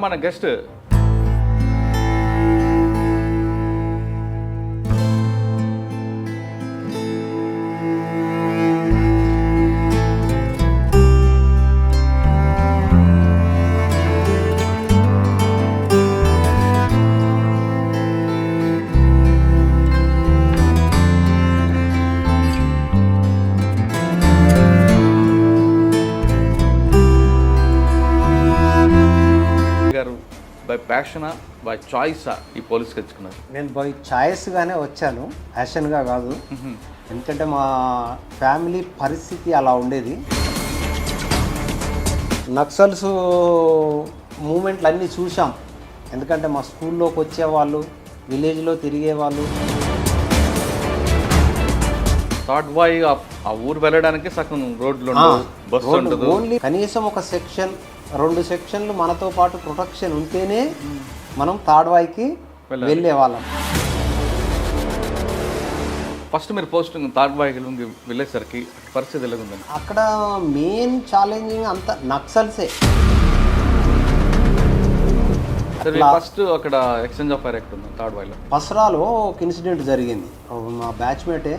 మన guest by ప్యాషనా by చాయిసా ఈ పోలీస్కి తెచ్చుకున్నారు? నేను బై చాయిస్గానే వచ్చాను, ప్యాషన్గా కాదు. ఎందుకంటే మా ఫ్యామిలీ పరిస్థితి అలా ఉండేది. నక్సల్స్ మూమెంట్లు అన్నీ చూసాం. ఎందుకంటే మా స్కూల్లోకి వచ్చేవాళ్ళు, విలేజ్లో తిరిగేవాళ్ళు. థర్డ్ బాయ్ ఆ ఊరు వెళ్ళడానికి సగం రోడ్లు బస్సు ఉండదు. ఓన్లీ కనీసం ఒక సెక్షన్ 2 సెక్షన్లు మనతో పాటు ప్రొటెక్షన్ ఉంటేనే మనం తాడ్వాయికి వెళ్ళే వాళ్ళం. ఫస్ట్ మీరు పోస్టింగ్ తాడ్వాయికి వెళ్ళేసరికి పరిస్థితి ఎలాగుందండి? అక్కడ మెయిన్ ఛాలెంజింగ్ అంతా నక్సల్సే. ఫస్ట్ అక్కడ ఎక్స్చేంజ్ ఆఫ్ ఫైర్ ఎక్కడ ఉంది తాడ్వాయిలో? పసరాలో ఒక ఇన్సిడెంట్ జరిగింది. మా బ్యాచ్మేటే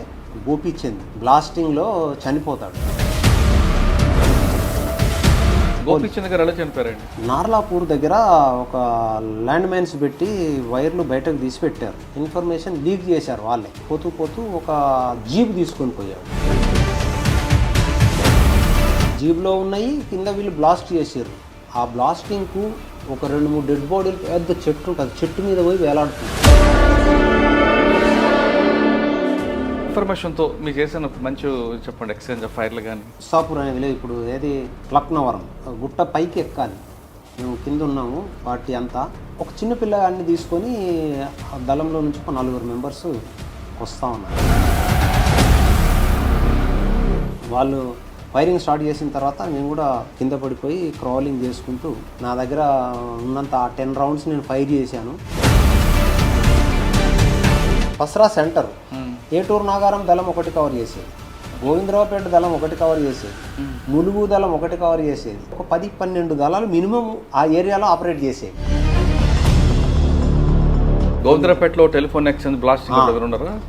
గోపిచంద్ బ్లాస్టింగ్లో చనిపోతాడు. గోపిచంద్ గారు ఎలా చనిపోయారండి? నార్లాపూర్ దగ్గర ఒక ల్యాండ్ మైన్స్ పెట్టి వైర్లు బయటకు తీసి పెట్టారు. ఇన్ఫర్మేషన్ లీక్ చేశారు వాళ్ళే. పోతూ పోతూ ఒక జీప్ తీసుకొని పోయారు. జీప్లో ఉన్నాయి, కింద వీళ్ళు బ్లాస్ట్ చేసారు. ఆ బ్లాస్టింగ్కు ఒక 2-3 డెడ్ బాడీలు, పెద్ద చెట్టు ఉంటుంది, చెట్టు మీద పోయి వేలాడుతుంది. ఇన్ఫర్మేషన్తో మీకు చేసిన మంచి చెప్పండి ఎక్స్చేంజ్ ఆఫ్ ఫైర్లు కానీ. సాపూర్ అనే విలేజ్, ఇప్పుడు ఏది లక్నవరం గుట్ట పైకి ఎక్కాలి, మేము కింద ఉన్నాము. పార్టీ అంతా ఒక చిన్న పిల్లగాడిని తీసుకొని దళంలో నుంచి ఒక 4 మెంబర్స్ వస్తూ ఉన్నారు. వాళ్ళు ఫైరింగ్ స్టార్ట్ చేసిన తర్వాత నేను కూడా కింద పడిపోయి క్రాలింగ్ చేసుకుంటూ, నా దగ్గర ఉన్నంత 10 రౌండ్స్ నేను ఫైర్ చేశాను. పసరా సెంటర్, ఏటూరు నాగారం దళం 1 కవర్ చేసేది, గోవిందరావుపేట దళం 1 కవర్ చేసేది, ములుగు దళం 1 కవర్ చేసేది. ఒక 10-12 దళాలు మినిమం ఆ ఏరియాలో ఆపరేట్ చేసేది. గోవిందరావుపేటలో telephone exchange blast,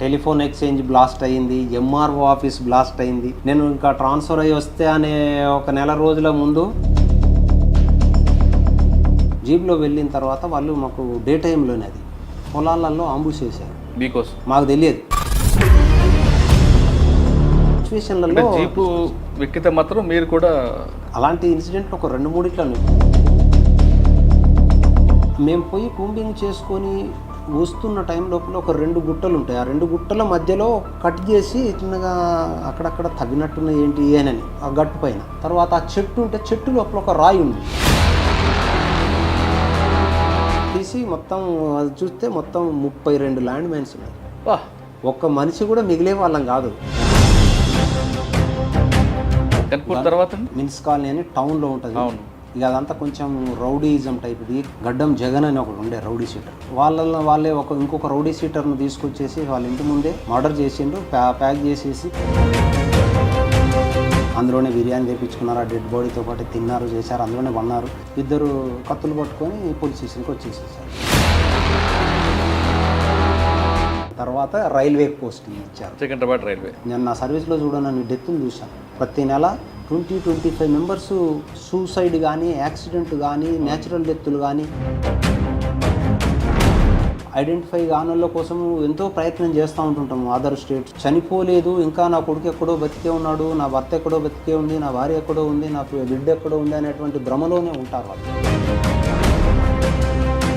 telephone exchange blast అయ్యింది, ఎంఆర్ఓ ఆఫీస్ బ్లాస్ట్ అయింది. నేను ఇంకా ట్రాన్స్ఫర్ అయ్యి వస్తే అనే ఒక నెల రోజుల ముందు జీప్లో వెళ్ళిన తర్వాత వాళ్ళు మాకు డే టైంలోనే అది పొలాలలో అంబుష్ చేశారు. మీకోసం మాకు తెలియదు. సిచ్యువేషన్లలో జీపు ఎక్కితే మాత్రం మీరు కూడా అలాంటి ఇన్సిడెంట్లు ఒక 2-3 మేము పోయి కూంబింగ్ చేసుకొని వస్తున్న టైం లోపల ఒక 2 గుట్టలు ఉంటాయి. ఆ 2 గుట్టల మధ్యలో కట్ చేసి చిన్నగా అక్కడక్కడ తగినట్టున్న ఏంటి అని ఆ గట్టు పైన. తర్వాత ఆ చెట్టు ఉంటే చెట్టు లోపల ఒక రాయి ఉంది. తీసి మొత్తం అది చూస్తే మొత్తం 32 ల్యాండ్ మైన్స్ ఉన్నాయి. ఒక్క మనిషి కూడా మిగిలే వాళ్ళం కాదు. తర్వాత మిన్స్ కాలనీ అని టౌన్లో ఉంటుంది. ఇక అదంతా కొంచెం రౌడీయిజం టైప్ది. గడ్డం జగన్ అని ఒకడు ఉండే రౌడీ షీటర్. వాళ్ళే ఇంకొక రౌడీ షీటర్ను తీసుకొచ్చేసి వాళ్ళ ఇంటి ముందే మర్డర్ చేసిండ్రు. ప్యాక్ చేసేసి అందులోనే బిర్యానీ తెప్పించుకున్నారు. ఆ డెడ్ బాడీతో పాటు తిన్నారు, చేశారు, అందులోనే వన్నారు. 2 కత్తులు పట్టుకొని పోలీస్ స్టేషన్కి వచ్చేసేసారు. తర్వాత రైల్వేకి పోస్టింగ్ ఇచ్చారు. సికింద్రాబాద్ రైల్వే. నేను నా సర్వీస్లో చూడనని డెత్తులు చూశాను. ప్రతి నెల 20-25 మెంబర్స్ సూసైడ్ కానీ, యాక్సిడెంట్ కానీ, న్యాచురల్ డెత్తులు కానీ. ఐడెంటిఫై కానోళ్ళ కోసం ఎంతో ప్రయత్నం చేస్తూ ఉంటుంటాము. అదర్ స్టేట్స్ చనిపోలేదు, ఇంకా నా కొడుకు ఎక్కడో బతికే ఉన్నాడు, నా భర్త ఎక్కడో బతికే ఉంది, నా భార్య ఎక్కడో ఉంది, నా బిడ్డ ఎక్కడో ఉంది అనేటువంటి భ్రమలోనే ఉంటారు వాళ్ళు.